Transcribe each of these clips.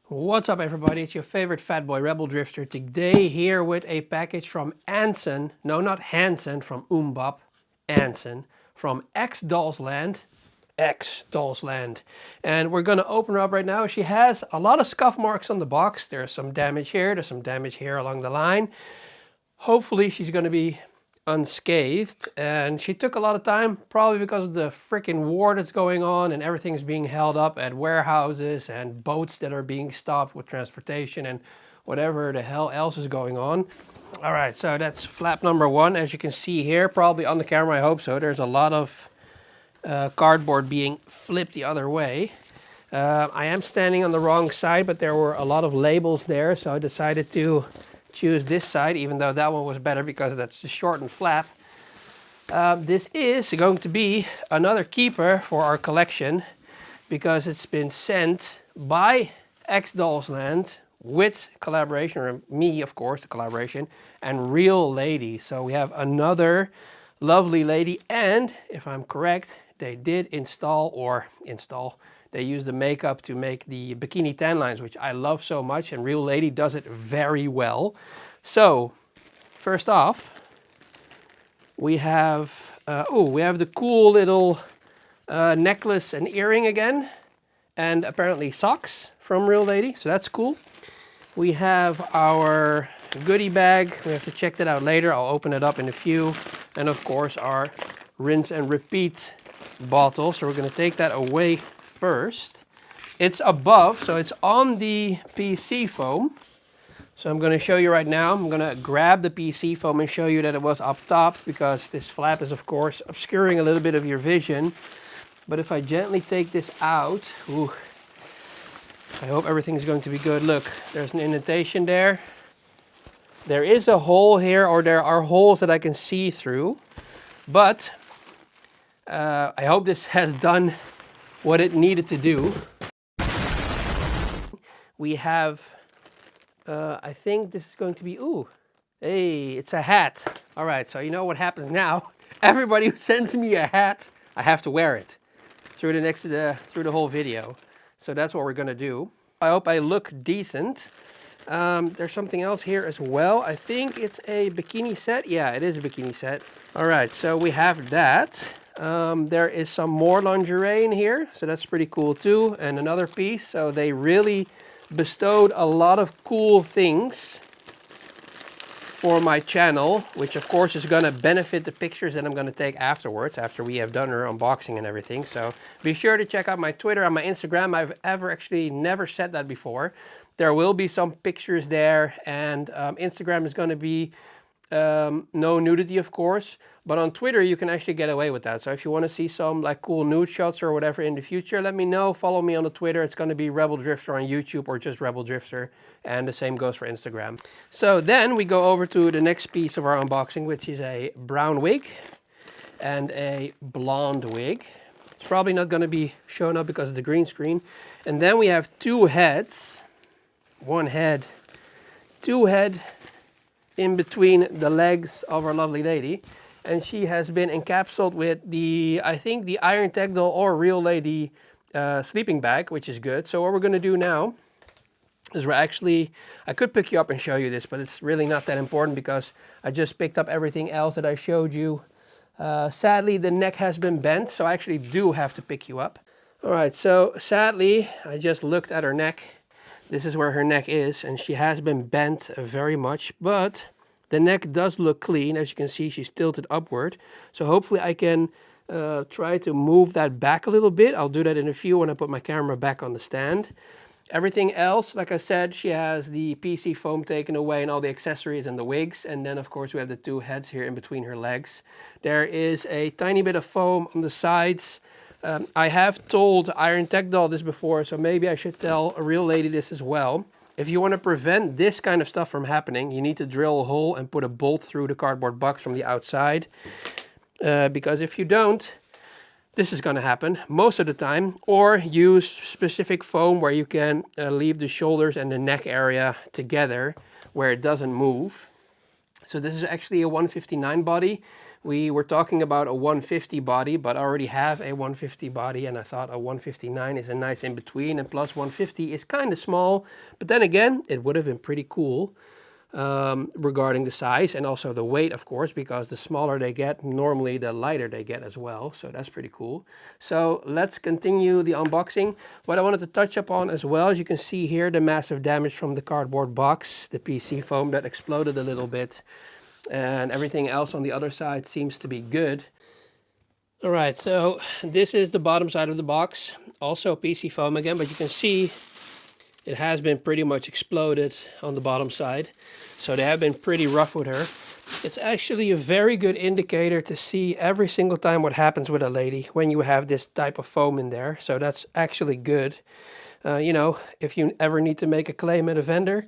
What's up everybody, it's your favorite fat boy Rebel Drifter. Today here with a package from Anson, no not Hansen from Oombop, Anson, from XdollsLand, XdollsLand. And we're gonna open her up right now. She has a lot of scuff marks on the box. There's some damage here, there's some damage here along the line. Hopefully she's gonna be unscathed, and she took a lot of time probably because of the freaking war that's going on and everything's being held up at warehouses and boats that are being stopped with transportation and whatever the hell else is going on. All right, so that's flap number one. As you can see here, probably on the camera, I hope so, there's a lot of cardboard being flipped the other way. I am standing on the wrong side, but there were a lot of labels there, so I decided to choose this side, even though that one was better because that's the shortened flap. This is going to be another keeper for our collection because it's been sent by XdollsLand with collaboration, or me of course, the collaboration, and RealLady. So we have another lovely lady, and if I'm correct, they did they used the makeup to make the bikini tan lines, which I love so much, and RealLady does it very well. So, first off, we have the cool little necklace and earring again, and apparently socks from RealLady, so that's cool. We have our goodie bag. We have to check that out later. I'll open it up in a few. And of course, our rinse and repeat bottle. So we're going to take that away first. It's above, so it's on the PC foam. So I'm going to show you right now. I'm going to grab the PC foam and show you that it was up top, because this flap is of course obscuring a little bit of your vision. But if I gently take this out, ooh, I hope everything's going to be good. Look, there's an indentation there. There is a hole here, or there are holes that I can see through. But I hope this has done what it needed to do. We have, I think this is going to be, ooh, hey, it's a hat. All right, so you know what happens now. Everybody who sends me a hat, I have to wear it through the whole video. So that's what we're gonna do. I hope I look decent. There's something else here as well. I think it's a bikini set. Yeah, it is a bikini set. All right, so we have that. There is some more lingerie in here, so that's pretty cool too. And another piece, so they really bestowed a lot of cool things for my channel, which of course is gonna benefit the pictures that I'm gonna take afterwards, after we have done our unboxing and everything. So be sure to check out my Twitter and my Instagram. I've actually never said that before. There will be some pictures there, and Instagram is gonna be no nudity of course, but on Twitter you can actually get away with that. So if you want to see some like cool nude shots or whatever in the future, let me know. Follow me on the Twitter. It's going to be Rebel Drifter on YouTube, or just Rebel Drifter, and the same goes for Instagram. So then we go over to the next piece of our unboxing, which is a brown wig and a blonde wig. It's probably not going to be shown up because of the green screen. And then we have two heads, one head, two head in between the legs of our lovely lady, and she has been encapsulated with the, I think, the Iron Tech Doll or RealLady sleeping bag, which is good. So what we're going to do now is I could pick you up and show you this, but it's really not that important because I just picked up everything else that I showed you. Sadly, the neck has been bent, so I actually do have to pick you up. All right, so sadly, I just looked at her neck. This is where her neck is, and she has been bent very much, but the neck does look clean. As you can see, she's tilted upward. So hopefully I can try to move that back a little bit. I'll do that in a few when I put my camera back on the stand. Everything else, like I said, she has the PC foam taken away and all the accessories and the wigs. And then of course we have the two heads here in between her legs. There is a tiny bit of foam on the sides. I have told Iron Tech Doll this before, so maybe I should tell a RealLady this as well. If you want to prevent this kind of stuff from happening, you need to drill a hole and put a bolt through the cardboard box from the outside. Because if you don't, this is going to happen most of the time. Or use specific foam where you can leave the shoulders and the neck area together where it doesn't move. So this is actually a 159 body We were talking about a 150 body, but I already have a 150 body, and I thought a 159 is a nice in between, and plus 150 is kind of small, but then again, it would have been pretty cool regarding the size and also the weight, of course, because the smaller they get, normally the lighter they get as well, so that's pretty cool. So let's continue the unboxing. What I wanted to touch upon as well, as you can see here, the massive damage from the cardboard box, the PC foam that exploded a little bit, and everything else on the other side seems to be good. All right, so this is the bottom side of the box, also PC foam again, but you can see it has been pretty much exploded on the bottom side. So they have been pretty rough with her. It's actually a very good indicator to see every single time what happens with a lady when you have this type of foam in there. So that's actually good. You know, if you ever need to make a claim at a vendor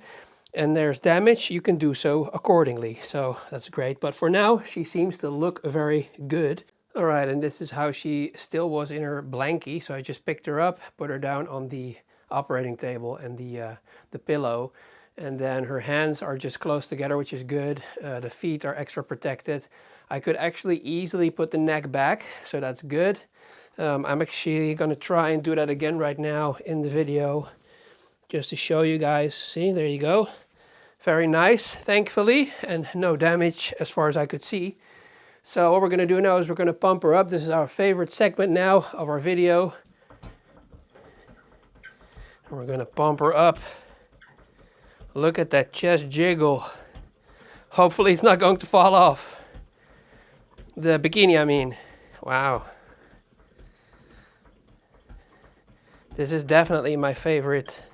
and there's damage, you can do so accordingly. So that's great. But for now, she seems to look very good. All right, and this is how she still was in her blankie. So I just picked her up, put her down on the operating table and the pillow, and then her hands are just close together, which is good. The feet are extra protected. I could actually easily put the neck back, so that's good. I'm actually going to try and do that again right now in the video, just to show you guys. See, there you go. Very nice, thankfully, and no damage as far as I could see. So what we're going to do now is we're going to pump her up. This is our favorite segment now of our video. And we're going to pump her up. Look at that chest jiggle. Hopefully it's not going to fall off. The bikini, I mean. Wow. This is definitely my favorite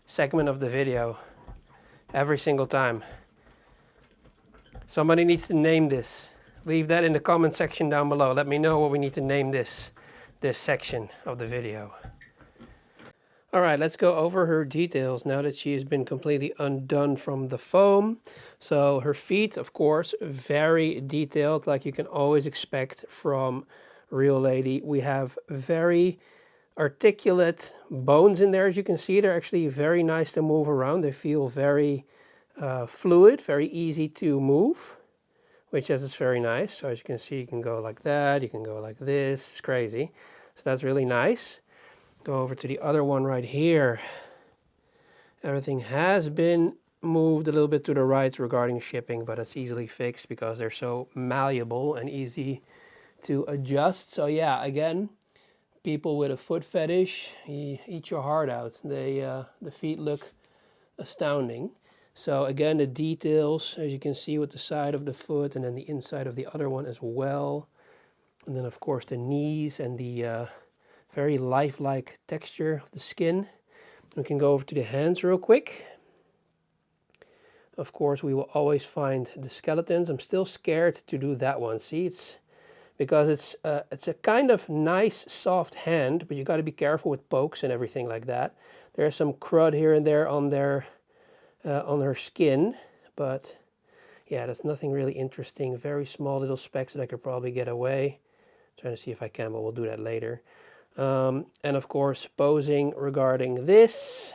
segment of the video. Every single time. Somebody needs to name this. Leave that in the comment section down below. Let me know what we need to name this section of the video. All right, let's go over her details now that she has been completely undone from the foam. So her feet, of course, very detailed, like you can always expect from RealLady. We have very articulate bones in there, as you can see. They're actually very nice to move around. They feel very fluid, very easy to move, which is very nice. So as you can see, you can go like that, you can go like this. It's crazy. So that's really nice. Go over to the other one right here. Everything has been moved a little bit to the right regarding shipping, but it's easily fixed because they're so malleable and easy to adjust. So yeah, again, people with a foot fetish, eat your heart out. The feet look astounding. So again, the details, as you can see, with the side of the foot and then the inside of the other one as well. And then of course the knees and the very lifelike texture of the skin. We can go over to the hands real quick. Of course, we will always find the skeletons. I'm still scared to do that one. See, it's because it's a kind of nice soft hand, but you got to be careful with pokes and everything like that. There's some crud here and there on her skin, but yeah, that's nothing really interesting. Very small little specks that I could probably get away. Trying to see if I can, but we'll do that later. And of course, posing regarding this,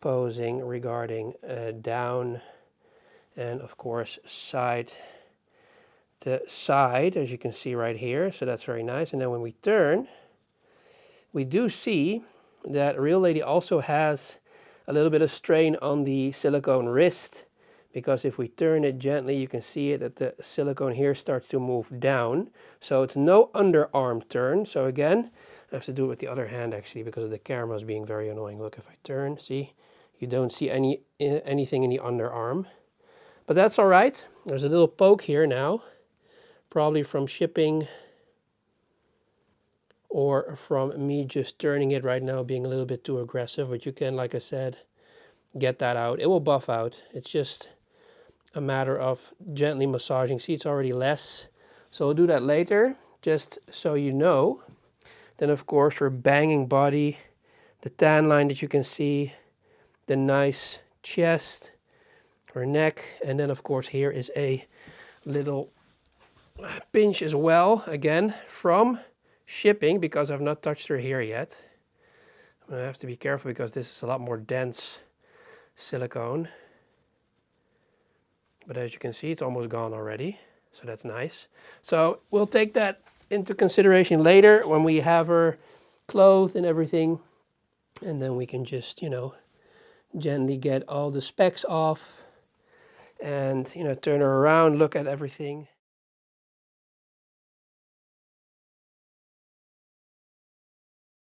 posing regarding down, and of course side to side, as you can see right here. So that's very nice. And then when we turn, we do see that RealLady also has a little bit of strain on the silicone wrist, because if we turn it gently, you can see it that the silicone here starts to move down. So it's no underarm turn. So again, I have to do it with the other hand actually, because of the cameras being very annoying. Look, if I turn, see, you don't see anything in the underarm. But that's all right. There's a little poke here now, probably from shipping or from me just turning it right now, being a little bit too aggressive. But you can, like I said, get that out. It will buff out. It's just a matter of gently massaging. See, it's already less. So we'll do that later, just so you know. Then of course her banging body, the tan line that you can see, the nice chest, her neck, and then of course here is a little pinch as well, again from shipping, because I've not touched her here yet. I'm gonna have to be careful because this is a lot more dense silicone. But as you can see, it's almost gone already. So that's nice. So we'll take that into consideration later when we have her clothed and everything. And then we can just, you know, gently get all the specks off and, you know, turn her around, look at everything.